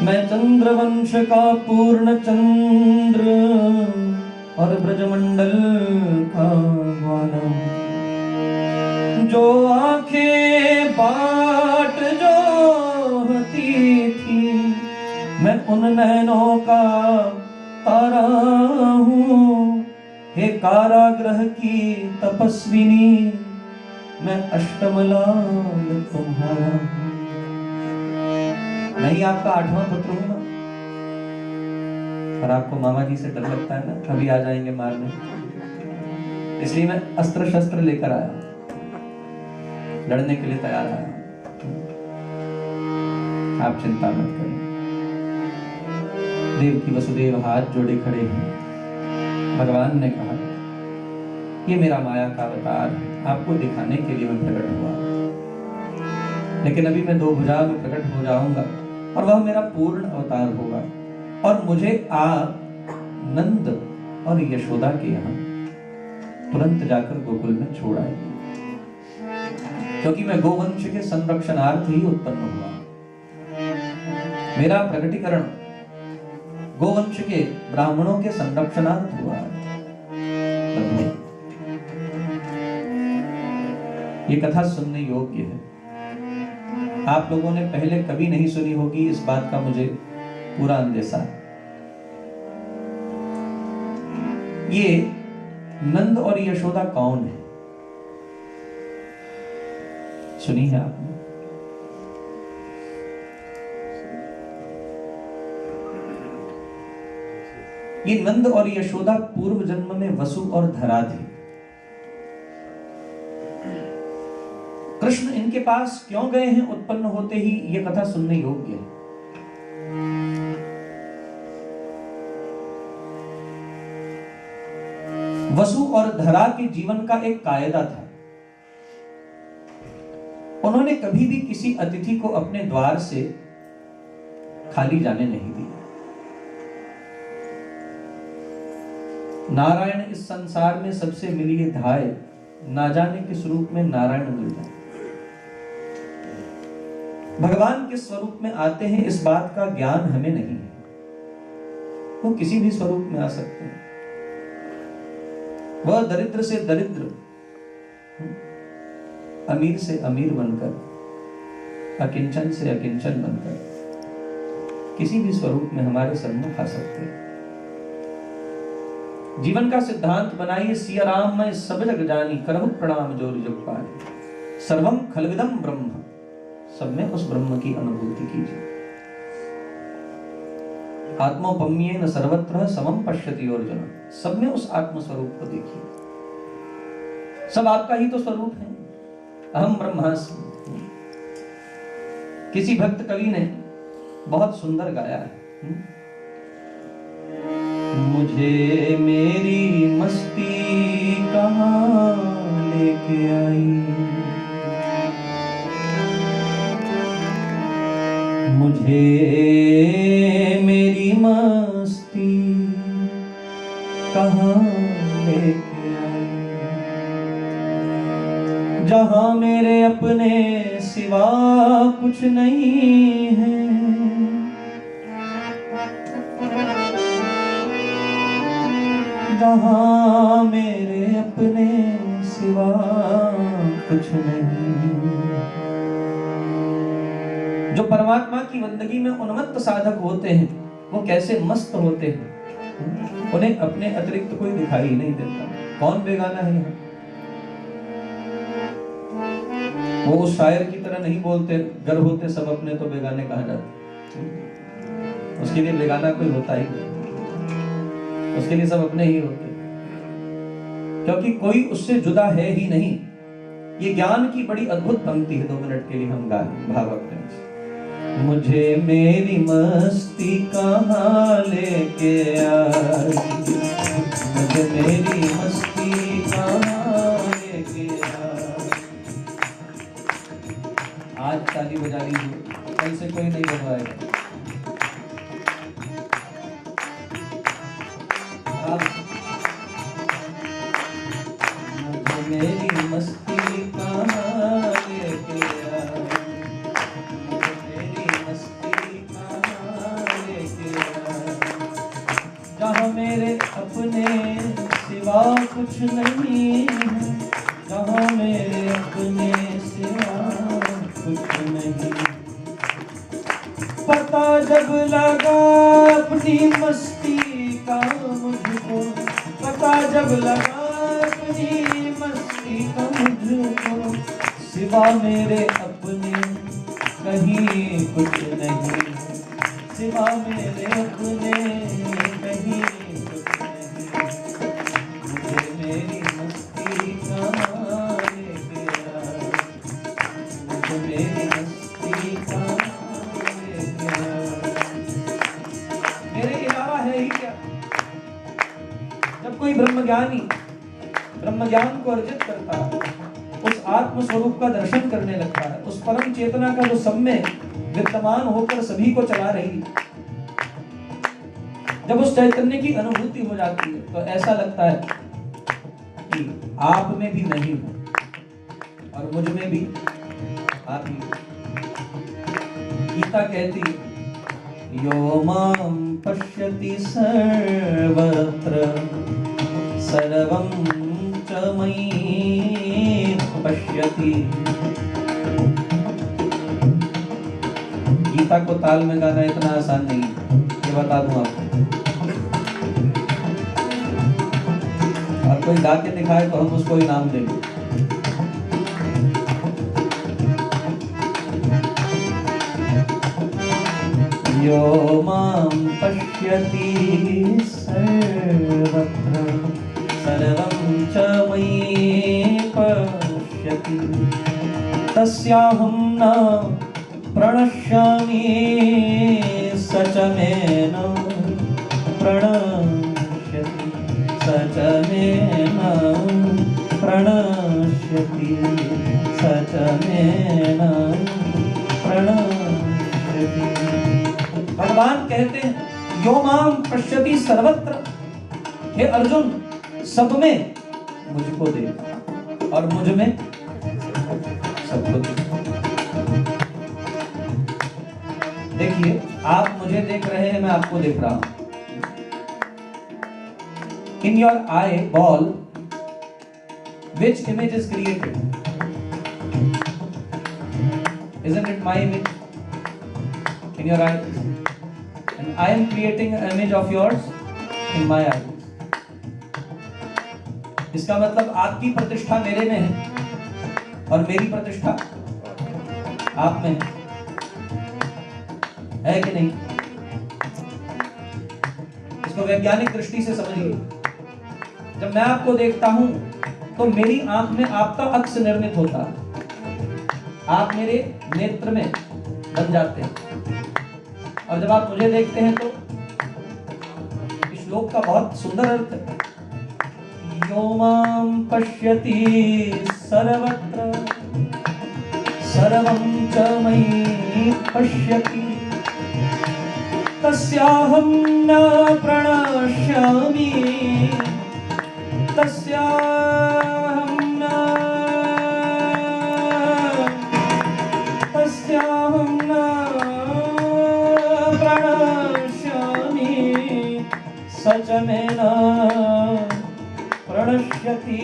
मैं चंद्रवंश का पूर्ण चंद्र और ब्रजमंडल का ग्वाला, जो आंखें बाट जो होती थी, मैं उन नैनों का तारा हूँ। हे कारागृह की तपस्विनी, मैं अष्टमलाल तुम्हारा। मैं ही आपका 8वां पुत्र हूं ना। और आपको मामा जी से डर लगता है ना, कभी आ जाएंगे मारने, इसलिए मैं अस्त्र शस्त्र लेकर आया, लड़ने के लिए तैयार आया। आप चिंता मत करें। देव की वसुदेव हाथ जोड़े खड़े हैं। भगवान ने कहा, ये मेरा माया का अवतार है, आपको दिखाने के लिए मैं प्रकट हुआ, लेकिन अभी मैं 2 भुजा में प्रकट हो जाऊंगा और वह मेरा पूर्ण अवतार होगा, और मुझे आप नंद और यशोदा के यहाँ तुरंत जाकर गोकुल में छोड़ आएंगे, क्योंकि मैं गोवंश के संरक्षणार्थ ही उत्पन्न हुआ। मेरा प्रकटीकरण गोवंश के ब्राह्मणों के संरक्षणार्थ हुआ। ये कथा सुनने योग्य है। आप लोगों ने पहले कभी नहीं सुनी होगी, इस बात का मुझे पूरा अंदेशा है। ये नंद और यशोदा कौन है, सुनी है आपने? ये नंद और यशोदा पूर्व जन्म में वसु और धरा थे। कृष्ण इनके पास क्यों गए हैं उत्पन्न होते ही, यह कथा सुनने योग्य है। वसु और धरा के जीवन का एक कायदा था। उन्होंने कभी भी किसी अतिथि को अपने द्वार से खाली जाने नहीं दिया। नारायण इस संसार में सबसे मिलिए धाय, ना जाने किस रूप में नारायण मिल जाए। भगवान किस स्वरूप में आते हैं इस बात का ज्ञान हमें नहीं है। वो किसी भी स्वरूप में आ सकते हैं। वह दरिद्र से दरिद्र, अमीर से अमीर बनकर, अकिंचन से अकिंचन बनकर किसी भी स्वरूप में हमारे सम्मुख आ सकते हैं। जीवन का सिद्धांत बनाइए, सिया राम मैं सब जग जानी, करहु प्रणाम जोर जग पाए। सर्वम खलविदम ब्रह्म, सब में उस ब्रह्म की अनुभूति कीजिए। आत्मोपम्येन सर्वत्र समम पश्यति अर्जुन, सब में उस आत्म स्वरूप को देखिए। सब आपका ही तो स्वरूप है। अहम ब्रह्मास्मि। किसी भक्त कवि ने बहुत सुंदर गाया है, मुझे मेरी मस्ती कहाँ लेके आई, मुझे मेरी मस्ती कहाँ लेके आई, जहाँ मेरे अपने सिवा कुछ नहीं है, जहाँ मेरे अपने सिवा कुछ नहीं। जो परमात्मा की बंदगी में उन्मत्त साधक होते हैं, वो कैसे मस्त होते हैं, उन्हें अपने अतिरिक्त कोई दिखाई नहीं देता। कौन बेगाना है यहाँ? वो उस शायर की तरह नहीं बोलते, घर होते सब अपने तो बेगाने कहा जाते। उसके लिए बेगाना कोई होता ही नहीं, उसके लिए सब अपने ही होते, क्योंकि कोई उससे जुदा है ही नहीं। ये ज्ञान की बड़ी अद्भुत पंक्ति है। 2 मिनट के लिए हम गाएं भाव अपने से। मुझे मेरी मस्ती कहाँ लेके आई, मुझे मेरी मस्ती कहाँ लेके आई। आज ताली बजा लीजिए, कल से कोई नहीं बजवाएगा। मुझे मेरी मस्ती कहाँ लेके आई, मेरी मस्ती कहाँ जब लगा अपनी मस्ती का मुझको, पता जब लगा अपनी मस्ती का मुझको, सिवा मेरे अपने कहीं कुछ नहीं, सिवा मेरे अपने कहीं कुछ नहीं, मुझे मेरी मस्ती कहाँ ले गया, मुझे मेरी मस्ती कहाँ ले गया, मेरे अलावा है ही क्या। जब कोई ब्रह्मज्ञानी ब्रह्म ज्ञान को अर्जित करता है, उस आत्म स्वरूप का दर्शन करने लगता है, उस परम चेतना का जो सब में विद्यमान होकर सभी को चला रही, जब उस चैतन्य की अनुभूति हो जाती है तो ऐसा लगता है कि आप में भी नहीं हूं और मुझ में भी आप ही। गीता कहती है, यो मां पश्यति सर्वत्र सर्वं च मयि पश्यति। गीता को ताल में गाना इतना आसान नहीं है, ये बता दूं आपको। और कोई गा के दिखाए तो हम उसको इनाम देंगे। यो मां पश्यति सर्वत्र सर्वं च मयि पश्यति, तस्याहं न प्रणश्यामि स च मे न प्रणश्यति, स च मे न प्रणश्यति, स च मे न प्रणश्यति। भगवान कहते हैं, यो मां पश्यति सर्वत्र, हे अर्जुन सब में मुझको देख और मुझ में सबको देख। देखिए, आप मुझे देख रहे हैं, मैं आपको देख रहा हूं। In your eye ball which image is created? Isn't it my image in your eyes? And I am creating an image of yours in my eyes. इसका मतलब आपकी प्रतिष्ठा मेरे में है और मेरी प्रतिष्ठा आप में है कि नहीं? इसको वैज्ञानिक दृष्टि से समझिए। जब मैं आपको देखता हूं तो मेरी आंख में आपका अक्स निर्मित होता है, आप मेरे नेत्र में बन जाते हैं, और जब आप मुझे देखते हैं तो इस श्लोक का बहुत सुंदर अर्थ है, यो मां पश्यति सर्वत्र सर्वं च मयि पश्यति, तस्याहं न प्रणश्यामि, तस्याहं न प्रणश्यामि, स च मे न प्रणश्यति,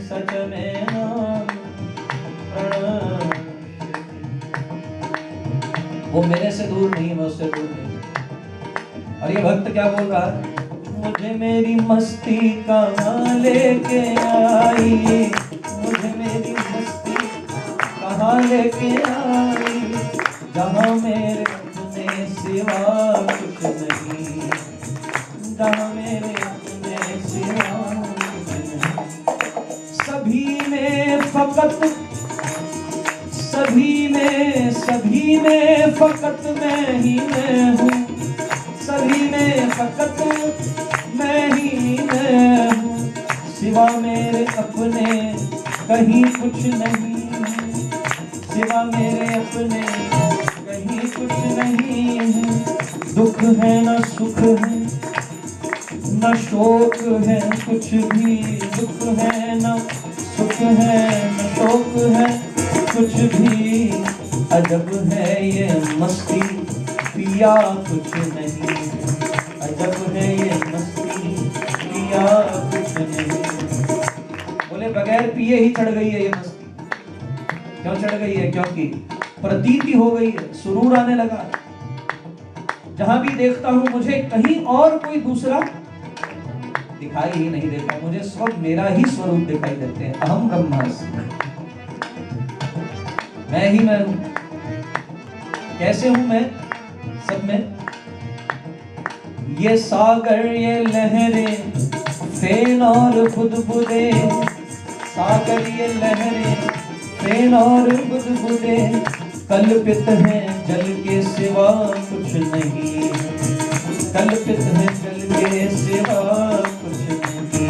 स च मे न प्रणश्यति। वो मेरे से दूर नहीं, मैं उससे दूर नहीं। और ये भक्त क्या बोल रहा है, मुझे मेरी मस्ती कहाँ लेके आई, मुझे मेरी मस्ती कहाँ लेके आई, जहाँ मेरे अपने सिवा कुछ नहीं, जहाँ मेरे अपने सिवा कुछ नहीं। सभी में फकत मैं ही मैं हूँ, सभी में फकत मैं ही मैं हूँ, सिवा मेरे अपने कहीं कुछ नहीं, सिवा मेरे अपने कहीं कुछ नहीं है। दुख है न सुख है न शोक है कुछ भी, दुख है न सुख है न शोक है कुछ भी, अजब है ये मस्ती पिया कुछ नहीं, अजब है ये मस्ती पिया कुछ नहीं। बोले बगैर पिए ही चढ़ गई है ये मस्ती। क्यों चढ़ गई है? क्योंकि प्रतीति हो गई है, सुरूर आने लगा। जहां भी देखता हूं मुझे कहीं और कोई दूसरा दिखाई ही नहीं देता, मुझे सब मेरा ही स्वरूप दिखाई देते हैं। अहम ब्रह्मास्मि, मैं ही मैं हूं। कैसे हूं मैं सब में? ये सागर ये लहरें फेन और बुदबुदे, सागर ये लहरें फेन और बुदबुदे, कल्पित हैं जल के सिवा कुछ नहीं, कल्पित हैं जल के सिवा कुछ नहीं।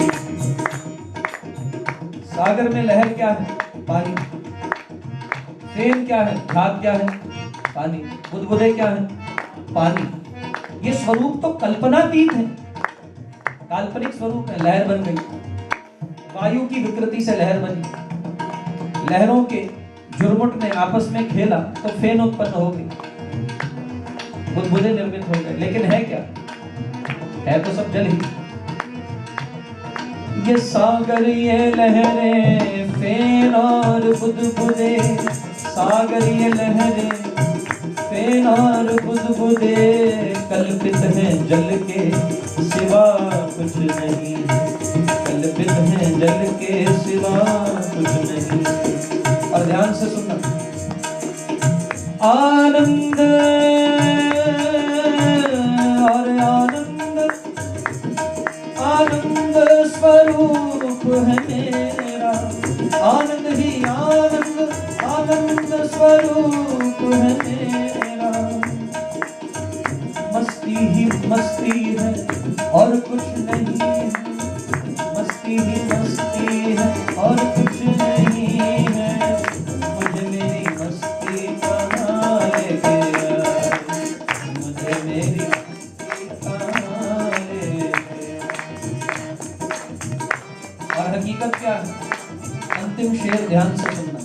सागर में लहर क्या है? पानी। फेन क्या है? भाग क्या है? पानी। बुदबुदे क्या है? पानी। ये स्वरूप तो कल्पनातीत है, काल्पनिक स्वरूप है। लहर बन गई, वायु की विकृति से लहर बनी, लहरों के झुरमुट ने आपस में खेला तो फेन उत्पन्न हो गई, बुदबुदे निर्मित हो गए। लेकिन है क्या? है तो सब जल ही। ये सागर ये लहरें फेन और बुदबुदे, सागर ये लहरें फेन और बुदबुदे, कल्पित हैं जल के सिवा कुछ नहीं, कल्पित हैं जल के सिवा कुछ नहीं। और ध्यान से सुनना, आनंद और आनंद, आनंद स्वरूप है मेरा, आनंद ही आनंद, आनंद स्वरूप है मेरा। मस्ती ही मस्ती है और कुछ नहीं है, मस्ती ही मस्ती है और कुछ नहीं है। मुझे मेरी मस्ती कहाँ ले गया, मुझे मेरी मस्ती कहाँ ले गया। और हकीकत क्या है? अंतिम शेर ध्यान से सुनना।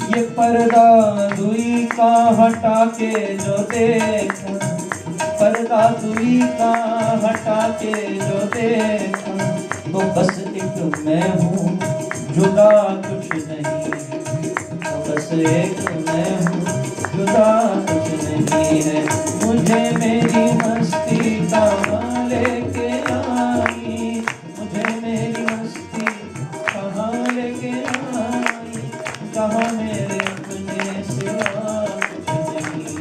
ये पर्दा दुई का हटा के जो देखा, पर्दा दुई का हटा के जो देखा, तो बस एक मैं हूँ जुदा कुछ नहीं, तो बस एक मैं हूँ जुदा कुछ नहीं है। मुझे मेरी मस्ती कहाँ लेके आई, मुझे मेरी मस्ती कहाँ लेके आई, कहाँ मेरे अपने सिवा कुछ नहीं,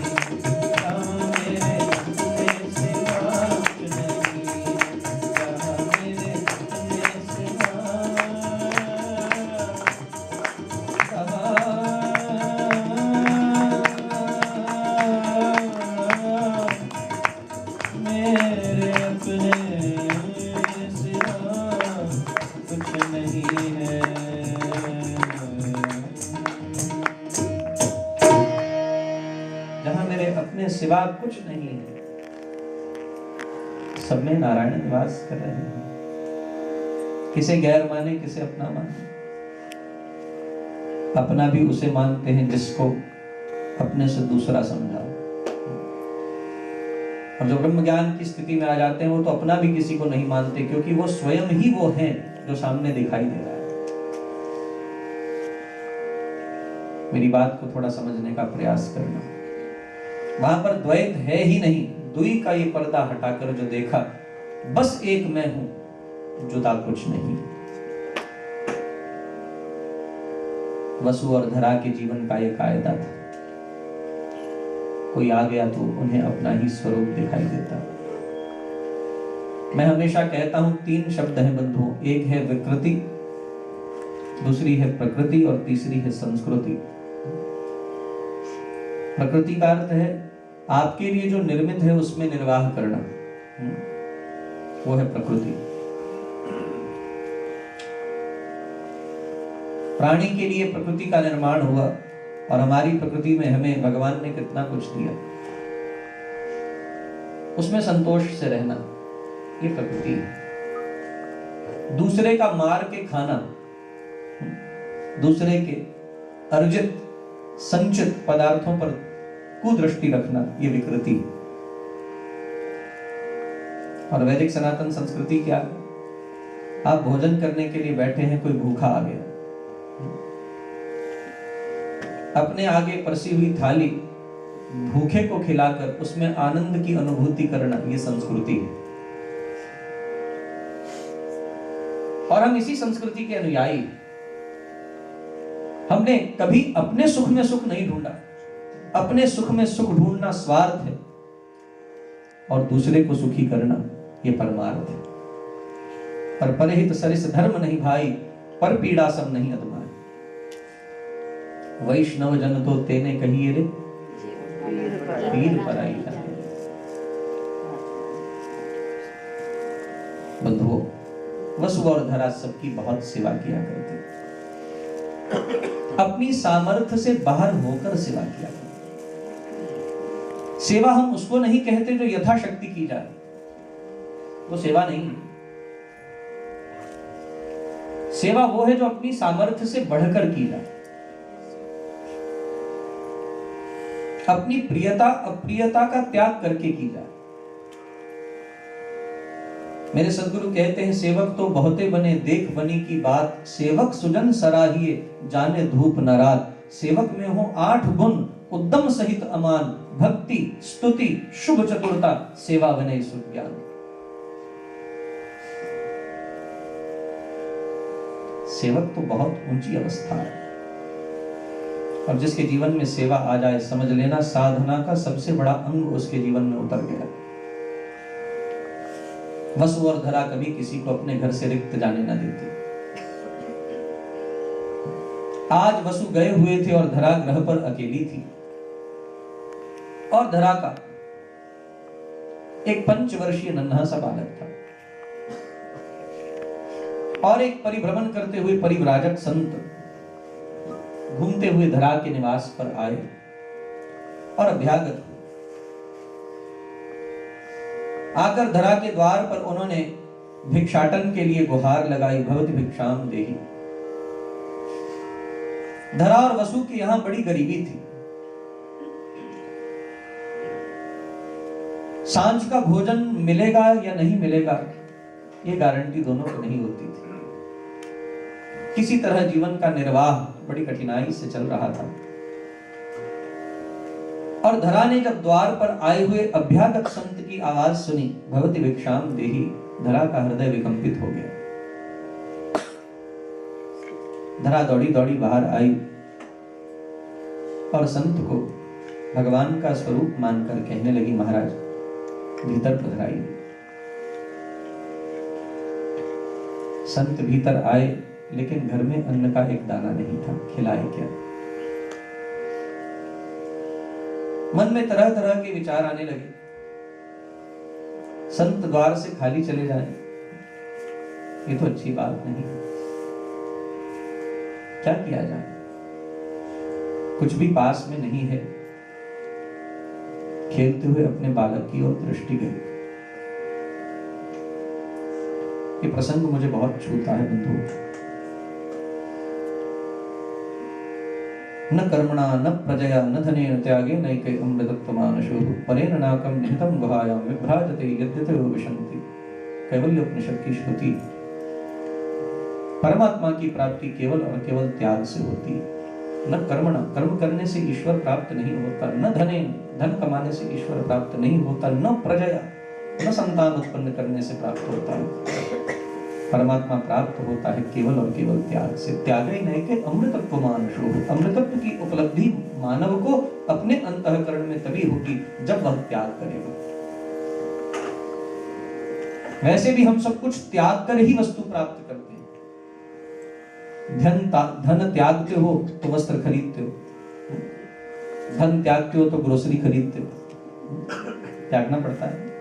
कहाँ मेरे अपने सिवा कुछ नहीं, कहाँ मेरे अपने सिवा, मेरे अपने सिवा कुछ नहीं है। जहां मेरे अपने सिवा कुछ नहीं है, सब में नारायण निवास कर रहे हैं। किसे गैर माने, किसे अपना माने। अपना भी उसे मानते हैं जिसको अपने से दूसरा समझा। और जो ब्रह्म ज्ञान की स्थिति में आ जाते हैं वो तो अपना भी किसी को नहीं मानते, क्योंकि वो स्वयं ही वो है जो सामने दिखाई दे रहा है। मेरी बात को थोड़ा समझने का प्रयास करना। वहां पर द्वैत है ही नहीं, दुई का ये पर्दा हटाकर जो देखा, बस एक मैं हूं जुदा कुछ नहीं। वसु और धरा के जीवन का ये कायदा था, कोई आ गया तो उन्हें अपना ही स्वरूप दिखाई देता। मैं हमेशा कहता हूं तीन शब्द हैं बंधुओं, एक है विकृति, दूसरी है प्रकृति और तीसरी है संस्कृति। प्रकृति का अर्थ है आपके लिए जो निर्मित है उसमें निर्वाह करना, वो है प्रकृति। प्राणी के लिए प्रकृति का निर्माण हुआ और हमारी प्रकृति में हमें भगवान ने कितना कुछ दिया, उसमें संतोष से रहना, ये प्रकृति है। दूसरे का मार के खाना, दूसरे के अर्जित संचित पदार्थों पर कुदृष्टि रखना, ये विकृति। और वैदिक सनातन संस्कृति क्या है? आप भोजन करने के लिए बैठे हैं, कोई भूखा आ गया, अपने आगे परसी हुई थाली भूखे को खिलाकर उसमें आनंद की अनुभूति करना, ये संस्कृति है। और हम इसी संस्कृति के अनुयायी हैं। हमने कभी अपने सुख में सुख नहीं ढूंढा। अपने सुख में सुख ढूंढना स्वार्थ है, और दूसरे को सुखी करना ये परमार्थ है। पर परहित सरिस धर्म नहीं भाई, पर पीड़ा सब नहीं अदमाए। वैष्णव जन तो तेने कहिए रे, पीर पराई जाने। बंधुओं, वसु और धरा सबकी बहुत सेवा किया करते, अपनी सामर्थ्य से बाहर होकर सेवा किया करते। सेवा हम उसको नहीं कहते जो यथाशक्ति की जाए, वो सेवा नहीं है। सेवा वो है जो अपनी सामर्थ्य से बढ़कर की जाए, अपनी प्रियता अप्रियता का त्याग करके की जाए। मेरे सद्गुरु कहते हैं, सेवक तो बहुते बने देख बनी की बात, सेवक सुजन सराहिए जाने धूप न रात। सेवक में हो 8 गुण उद्दम सहित अमान, भक्ति स्तुति शुभ चतुरता सेवा बने सुज्ञान। सेवक तो बहुत ऊंची अवस्था है, और जिसके जीवन में सेवा आ जाए, समझ लेना साधना का सबसे बड़ा अंग उसके जीवन में उतर गया। वसु और धरा कभी किसी को अपने घर से रिक्त जाने न देते। आज वसु गए हुए थे और धरा ग्रह पर अकेली थी, और धरा का एक 5 वर्षीय नन्हा सा बालक था, और एक परिभ्रमण करते हुए परिव्राजक संत घूमते हुए धरा के निवास पर आए और अभ्यागत आकर धरा के द्वार पर उन्होंने भिक्षाटन के लिए गुहार लगाई, भवति भिक्षाम देहि। धरा और वसु की यहां बड़ी गरीबी थी। सांझ का भोजन मिलेगा या नहीं मिलेगा, ये गारंटी दोनों को नहीं होती थी। किसी तरह जीवन का निर्वाह बड़ी कठिनाई से चल रहा था, और धरा ने जब द्वार पर आए हुए अभ्यागत संत की आवाज सुनी, भवति भिक्षाम देहि, धरा का हृदय विकंपित हो गया। धरा दौड़ी दौड़ी बाहर आई और संत को भगवान का स्वरूप मानकर कहने लगी, महाराज भीतर पधराइए। संत भीतर आए, लेकिन घर में अन्न का एक दाना नहीं था, खिलाए क्या। मन में तरह तरह के विचार आने लगे। संत द्वार से खाली चले जाएं, ये तो अच्छी बात नहीं। क्या किया जाए, कुछ भी पास में नहीं है। खेलते हुए अपने बालक की ओर दृष्टि गई। ये प्रसंग मुझे बहुत छूता है बंधु। न कर्मणा न प्रजया न धनेन त्यागे नैके अमृतत्वमानशो परेण नाकं निहितं गुहायां विभ्राजते यद्यते विशन्ति। कैवल्योपनिषद की श्रुति। परमात्मा की प्राप्ति केवल और केवल त्याग से होती है। न कर्मणा, कर्म करने से ईश्वर प्राप्त नहीं होता। न धनेन, धन कमाने से ईश्वर प्राप्त नहीं होता। न प्रजया, न संतान उत्पन्न करने से प्राप्त होता है। परमात्मा प्राप्त होता है केवल और केवल त्याग से। त्यागे नैके अमृतत्वमानशो, अमृतत्व की उपलब्धि मानव को अपने अंतःकरण में तभी होगी जब वह त्याग करेगा। वैसे भी हम सब कुछ त्याग कर ही वस्तु प्राप्त करते हैं। धन त्यागते हो तो वस्त्र खरीदते हो, धन त्यागते हो तो ग्रोसरी खरीदते हो। त्यागना पड़ता है।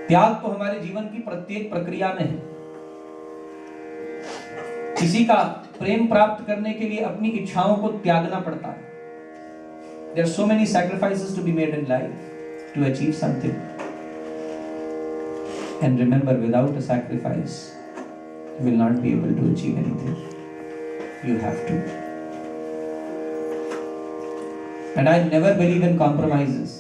त्याग तो हमारे जीवन की प्रत्येक प्रक्रिया में है। किसी का प्रेम प्राप्त करने के लिए अपनी इच्छाओं को त्यागना पड़ता है। There are so many sacrifices to be made in life to achieve something. And remember, without a sacrifice, you will not be able to achieve anything. You have to. And I never believe in compromises.